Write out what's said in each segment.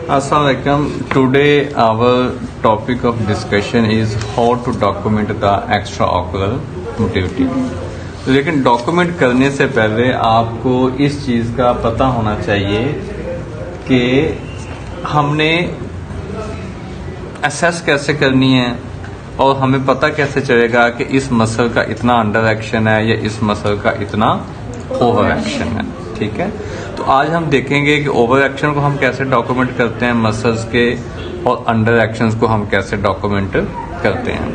Assalamualaikum. Today our topic of discussion is how to document the extraocular motility. लेकिन document करने से पहले आपको इस चीज़ का पता होना चाहिए कि हमने असेस कैसे करनी है और हमें पता कैसे चलेगा कि इस मसल का इतना अंडर एक्शन है या इस मसल का इतना ओवर एक्शन है। ठीक है, तो आज हम देखेंगे कि ओवर एक्शन को हम कैसे डॉक्यूमेंट करते हैं मसल्स के और अंडर एक्शंस को हम कैसे डॉक्यूमेंट करते हैं।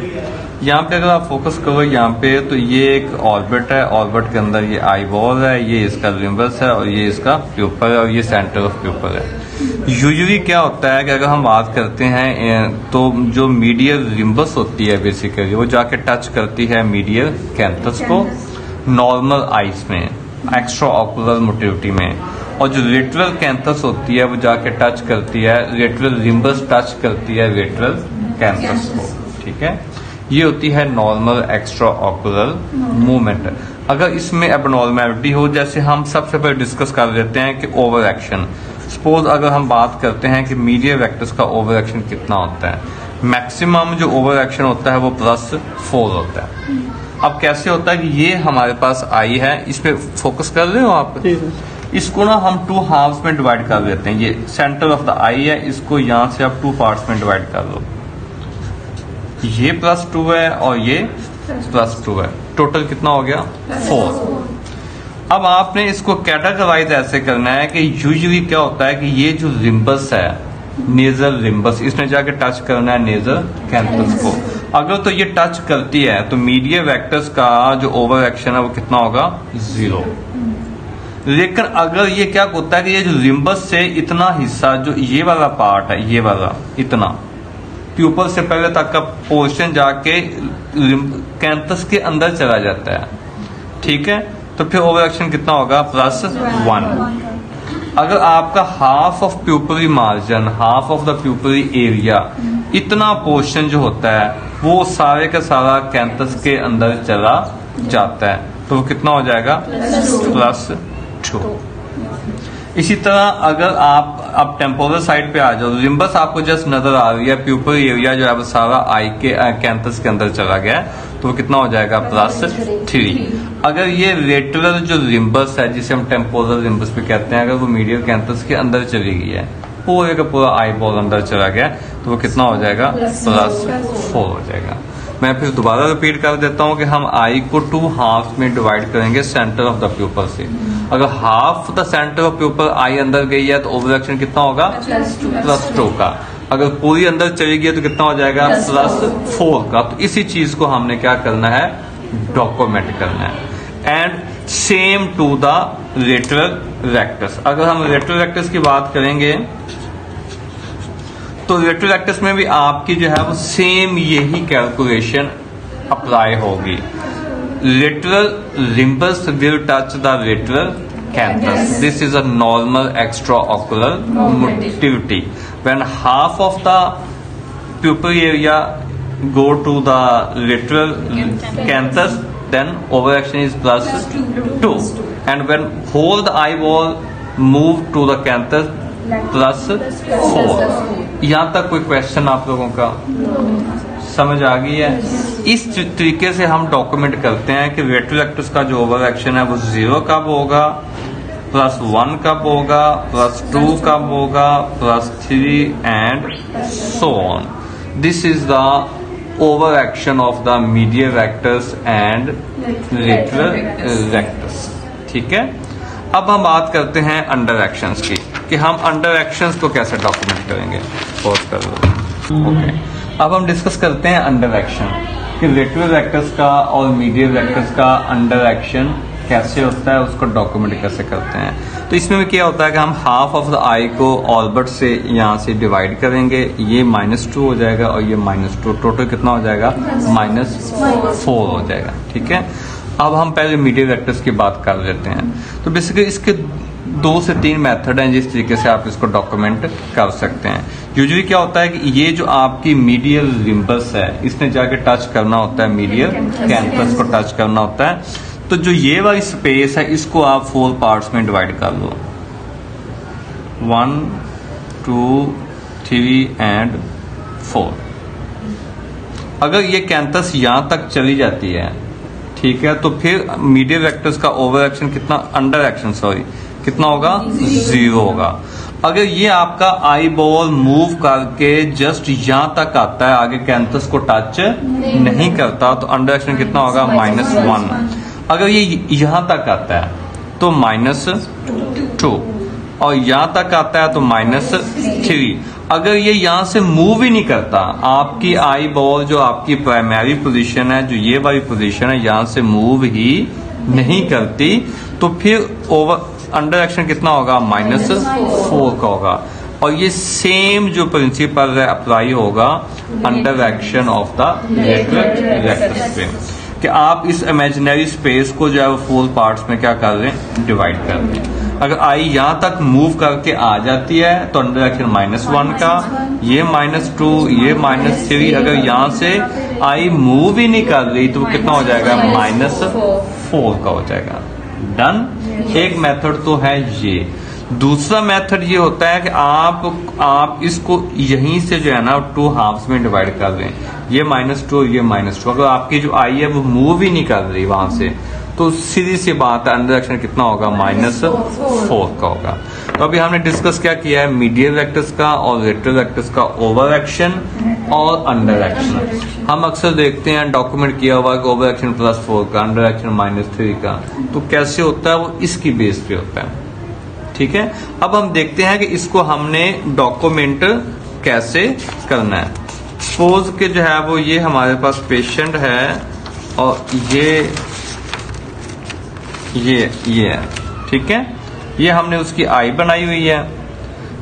यहाँ पे अगर आप फोकस करो यहाँ पे, तो ये एक ऑर्बिट है, ऑर्बिट के अंदर ये आई बॉल है, ये इसका लिम्बस है और ये इसका प्यूपल है और ये सेंटर ऑफ प्यूपल है। यूजुअली क्या होता है कि अगर हम बात करते हैं तो जो मीडियल लिम्बस होती है बेसिकली वो जाके टच करती है मीडियल कैंथस को नॉर्मल आइज में, एक्स्ट्रा ऑकुलर मोटिलिटी में, और जो लेटरल कैंथस होती है वो जाके टच करती है, लेटरल लिम्बस टच करती है लेटरल कैंथस को। ठीक है, ये होती है नॉर्मल एक्स्ट्रा ऑकुलर मूवमेंट। अगर इसमें एबनॉर्मैलिटी हो, जैसे हम सबसे पहले डिस्कस कर लेते हैं कि ओवर एक्शन। सपोज अगर हम बात करते हैं कि मीडियल वेक्टर्स का ओवर एक्शन कितना होता है, मैक्सिमम जो ओवर एक्शन होता है वो +4 होता है। अब कैसे होता है कि ये हमारे पास आई है, इस पे फोकस कर रहे हो आप, इसको ना हम 2 हाफ्स में डिवाइड कर देते हैं। ये सेंटर ऑफ द आई है, इसको यहां से आप 2 पार्ट्स में डिवाइड कर लो। ये +2 है और ये +2 है, टोटल कितना हो गया 4। अब आपने इसको कैटेगराइज ऐसे करना है कि यूजुअली क्या होता है कि ये जो लिम्बस है, नेजल लिम्बस, इसने जाके टच करना है नेजल कैंथस को। अगर तो ये टच करती है तो मीडियल वेक्टर्स का जो ओवर एक्शन है वो कितना होगा 0। लेकिन अगर ये क्या होता है कि ये जो लिम्बस से इतना हिस्सा, जो ये वाला पार्ट है, ये वाला इतना प्यूपल से पहले तक का पोर्शन जाके कैंथस के अंदर चला जाता है। ठीक है, तो फिर ओवर एक्शन कितना होगा +1। अगर आपका half of pupillary margin, half of the pupillary area, इतना पोर्शन जो होता है वो सारे का सारा कैंथस के अंदर चला जाता है, तो वो कितना हो जाएगा +2। इसी तरह अगर आप अब टेम्पोरल साइड पे आ जाओ, लिम्बस आपको जस्ट नजर आ रही है, प्यूपरी एरिया जो है वो सारा आई के कैंथस के अंदर चला गया है, तो वो कितना हो जाएगा +3। अगर ये लेटरल जो लिम्बस है, जिसे हम टेम्पोरल लिम्बस भी कहते हैं, अगर वो मीडियल कैंथस के अंदर चली गई है, पूरे का पूरा आई बॉल अंदर चला गया, तो वो कितना हो जाएगा +4 हो जाएगा। मैं फिर दोबारा रिपीट कर देता हूँ कि हम आई को 2 हाफ में डिवाइड करेंगे सेंटर ऑफ द प्यूपल से। अगर half the centre of pupil आई अंदर गई है तो ओवर एक्शन कितना होगा +2 का। अगर पूरी अंदर चली गई तो कितना हो जाएगा +4 का। तो इसी चीज को हमने क्या करना है, डॉक्यूमेंट करना है। And same to the lateral rectus. अगर हम लेटरल रेक्टस की बात करेंगे तो लेटरल रेक्टस में भी आपकी जो है वो सेम यही कैलकुलेशन अप्लाई होगी। Lateral limbus will touch the lateral canthus. This is a normal extraocular motility. When half of the pupil area go to the lateral canthus, then overreaction is +2, and when whole the eyeball move to the canthus +4। यहाँ तक कोई question आप लोगों का समझ आ गई है? इस तरीके से हम डॉक्यूमेंट करते हैं कि लेटरल रेक्टस का जो ओवर एक्शन है वो 0 कब होगा, +1 कब होगा, +2 कब होगा, +3 and so on. This is the over action of the medial vectors and lateral vectors. ठीक है, अब हम बात करते हैं अंडर एक्शंस की, कि हम अंडर एक्शंस को कैसे डॉक्यूमेंट करेंगे। पॉज कर लो। ओके, अब हम डिस्कस करते हैं अंडर एक्शन, कि लेटरल वेक्टर्स का और मीडियल वेक्टर्स का अंडर एक्शन कैसे होता है, उसको डॉक्यूमेंट कैसे करते हैं। तो इसमें भी क्या होता है कि हम हाफ ऑफ द आई को ऑर्बिट से यहाँ से डिवाइड करेंगे, ये -2 हो जाएगा और ये -2, टोटल कितना हो जाएगा -4 हो जाएगा। ठीक है, अब हम पहले मीडियल वेक्टर्स की बात कर लेते हैं। तो बेसिकली इसके 2 से 3 मेथड हैं जिस तरीके से आप इसको डॉक्यूमेंट कर सकते हैं। यूजुअली क्या होता है कि ये जो आपकी मीडियल लिम्बस है, इसने जाके टच करना होता है, मीडियल कैंथस को टच करना होता है। तो जो ये वाली स्पेस है इसको आप 4 पार्ट्स में डिवाइड कर लो, 1 2 3 एंड 4। अगर ये कैंथस यहां तक चली जाती है, ठीक है, तो फिर मीडियल वेक्टर्स का ओवर एक्शन कितना, अंडर एक्शन सॉरी, कितना होगा, 0 होगा। अगर ये आपका आई बॉल मूव करके जस्ट यहां तक आता है, आगे कैंथस को टच नहीं करता, तो अंडर एक्शन कितना होगा, -1। अगर ये यहां तक आता है तो -2, और यहां तक आता है तो -3। अगर ये यहां से मूव ही नहीं करता, आपकी आई बॉल जो आपकी प्राइमरी पोजीशन है, जो ये वाली पोजीशन है, यहां से मूव ही नहीं करती, तो फिर ओवर अंडर एक्शन कितना होगा, -4 का होगा। और ये सेम जो प्रिंसिपल है अप्लाई होगा under action of the vector space, कि आप इस इमेजिनरी स्पेस को जो है वो 4 पार्ट्स में क्या कर रहे हैं, डिवाइड कर रहे हैं। अगर आई यहां तक मूव करके आ जाती है तो अंडर एक्शन -1 का, ये -2, ये -3। अगर यहां से आई मूव ही नहीं कर रही तो वो कितना हो जाएगा, -4 का हो जाएगा। डन। एक मेथड तो है ये। दूसरा मेथड ये होता है कि आप इसको यहीं से जो है ना 2 हाफ्स में डिवाइड कर दें, ये -2, ये -2। अगर आपकी जो आई है वो मूव ही नहीं कर रही वहां से, तो सीधी सी बात है अंडर एक्शन कितना होगा, -4 का होगा। तो अभी हमने डिस्कस क्या किया है, मीडियल वेक्टर्स का और लेटरल वेक्टर्स का ओवर एक्शन और अंडर एक्शन। हम अक्सर देखते हैं डॉक्यूमेंट किया हुआ कि ओवर एक्शन +4 का, अंडर एक्शन -3 का, तो कैसे होता है, वो इसकी बेस पे होता है। ठीक है, अब हम देखते हैं कि इसको हमने डॉक्यूमेंट कैसे करना है। सपोज के जो है वो ये हमारे पास पेशेंट है और ये है, ठीक है, ये हमने उसकी आई बनाई हुई है।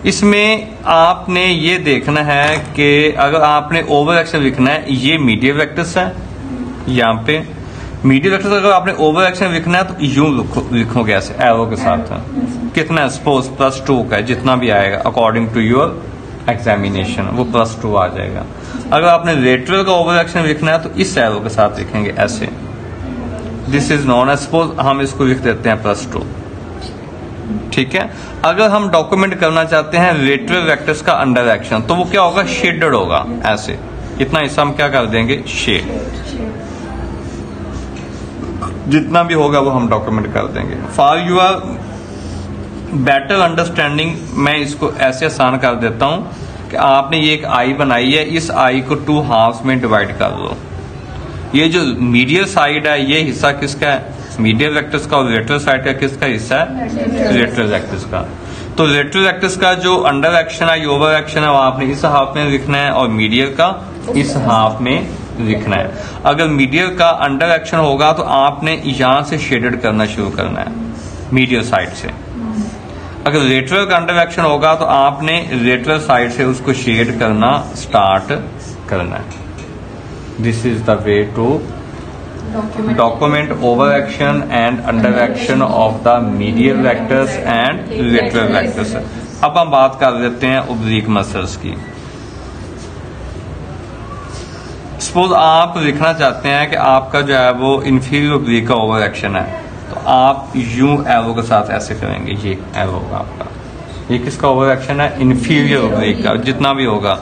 इसमें आपने ये देखना है कि अगर आपने ओवर एक्शन लिखना है, ये मीडियल वेक्टर्स है, यहाँ पे मीडियल वेक्टर्स अगर आपने ओवर एक्शन लिखना है तो यूं लिखोगे ऐसे एरो के साथ। कितना है, सपोज +2 का है, जितना भी आएगा अकॉर्डिंग टू योर एग्जामिनेशन वो +2 आ जाएगा। अगर आपने लेटरल का ओवर एक्शन लिखना है तो इस एरो के साथ लिखेंगे ऐसे। This is known as, suppose हम इसको लिख देते हैं +2, ठीक है। अगर हम डॉक्यूमेंट करना चाहते हैं लेटरल वेक्टर्स का अंडर एक्शन, तो वो क्या होगा, शेडेड होगा ऐसे। इतना हिस्सा हम क्या कर देंगे, शेड, जितना भी होगा वो हम डॉक्यूमेंट कर देंगे। फॉर यूर बेटर अंडरस्टैंडिंग मैं इसको ऐसे आसान कर देता हूं कि आपने ये एक आई बनाई है, इस आई को 2 हाफ्स में डिवाइड कर दो। ये जो मीडियल साइड है ये हिस्सा किसका है, मीडियल वेक्टर्स का, और लेटरल साइड का किसका हिस्सा है, लेटरल वेक्टर्स का। तो लेटरल वेक्टर्स का जो अंडर एक्शन है, ओवर एक्शन है, वो आपने इस हाफ में लिखना है और मीडियल का इस हाफ में लिखना है। अगर मीडियल का अंडर एक्शन होगा तो आपने यहां से शेडेड करना शुरू करना है मीडियल साइड से। अगर लेटरल का अंडर एक्शन होगा तो आपने लेटरल साइड से उसको शेड करना स्टार्ट करना है। This is the way to document over action and under action of the medial vectors and lateral vectors. अब हम बात कर लेते हैं ओब्लिक मसल्स की। सपोज आप लिखना चाहते हैं कि आपका जो है वो इंफीरियर ओब्लिक का ओवर एक्शन है, तो आप यूं एरो के साथ ऐसे करेंगे, ये एरो होगा आपका। ये किसका ओवर एक्शन है, इंफीरियर ओब्लिक का, जितना भी होगा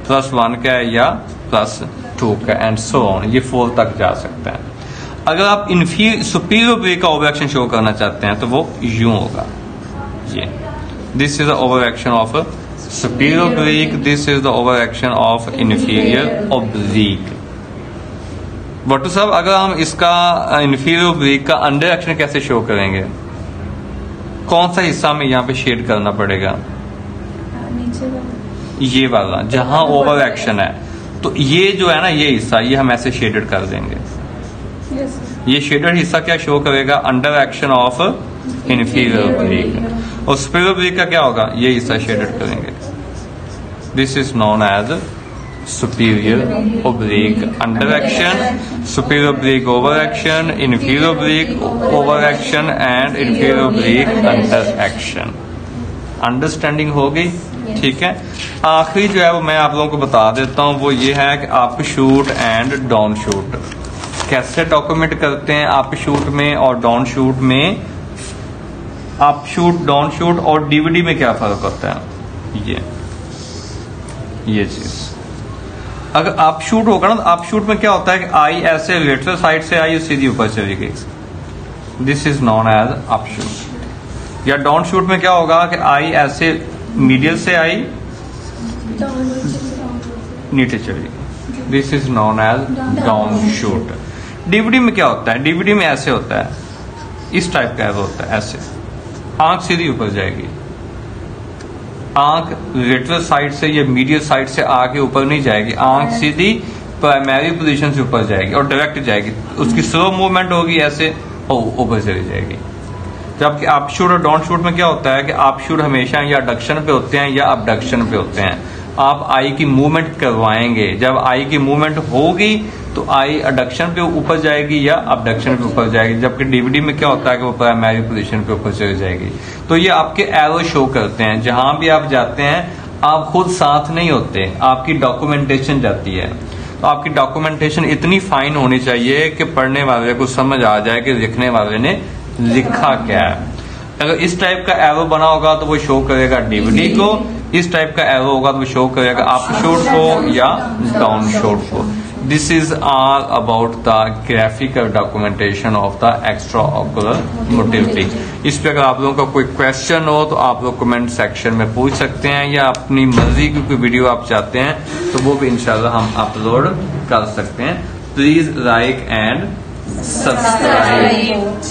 +1 का है या +2 का एंड सो ऑन, ये 4 तक जा सकता है। अगर आप सुपीरियर ओब्लिक का ओवर एक्शन शो करना चाहते हैं तो वो यूं होगा, ये this is the over action of superior oblique, this is the over action of inferior oblique। बटू साहब, अगर हम इसका inferior oblique का अंडर एक्शन कैसे शो करेंगे, कौन सा हिस्सा में यहाँ पे शेड करना पड़ेगा, ये वाला जहां ओवर एक्शन है, तो ये जो है ना ये हिस्सा, ये हम ऐसे शेडेड कर देंगे। ये शेडेड हिस्सा क्या शो करेगा, under action of inferior oblique। और सुपीरियर ओब्लिक का क्या होगा, ये हिस्सा शेडेड करेंगे। This is known as superior oblique under action, superior oblique over action, inferior oblique over action and inferior oblique under action. Understanding हो गई, ठीक है। आखिरी जो है वो मैं आप लोगों को बता देता हूं, वो ये है कि up shoot and down shoot कैसे डॉक्यूमेंट करते हैं। अप शूट में और डाउन शूट में, अप शूट डाउन शूट और डीवीडी में क्या फर्क होता है, ये ये चीज। अगर अप शूट होगा ना, अप शूट में क्या होता है कि आई ऐसे लेटरल साइड से आई सीधी ऊपर चली गई, this is known as up shoot. या डाउन शूट में क्या होगा कि आई ऐसे मीडियल से आई नीचे चली गई, this is known as down shoot. DVD में क्या होता है, डीवीडी में ऐसे होता है, इस टाइप का होता है, ऐसे आंख सीधी ऊपर जाएगी, आंख लेटरल साइड से या मीडियल साइड से आगे ऊपर नहीं जाएगी, आंख सीधी प्राइमरी पोजीशन से ऊपर जाएगी और डायरेक्ट जाएगी, उसकी स्लो मूवमेंट होगी ऐसे और ऊपर चली जाएगी। जबकि अप शूट और डाउन शूट में क्या होता है कि अप शूट हमेशा या एडक्शन पे होते हैं या अबडक्शन पे होते हैं। आप आई की मूवमेंट करवाएंगे, जब आई की मूवमेंट होगी तो आई एडक्शन पे ऊपर जाएगी या अबडक्शन पे ऊपर जाएगी, जबकि डीवीडी में क्या होता है कि वो प्राइमरी पोजीशन पे ऊपर चली जाएगी। तो ये आपके एरो शो करते हैं, जहां भी आप जाते हैं आप खुद साथ नहीं होते, आपकी डॉक्यूमेंटेशन जाती है। तो आपकी डॉक्यूमेंटेशन इतनी फाइन होनी चाहिए कि पढ़ने वाले को समझ आ जाए कि लिखने वाले ने लिखा क्या है। अगर इस टाइप का एरो बना होगा तो वो शो करेगा डीवीडी को, इस टाइप का एरो होगा तो वो शो करेगा अप शूट को या डाउन शूट को। This is all about the graphical documentation of the extra ocular motility. इस पे अगर आप लोगों का कोई क्वेश्चन हो तो आप लोग कमेंट सेक्शन में पूछ सकते हैं, या अपनी मर्जी की कोई वीडियो आप चाहते हैं तो वो भी इंशाल्लाह हम अपलोड कर सकते हैं। Please like and subscribe.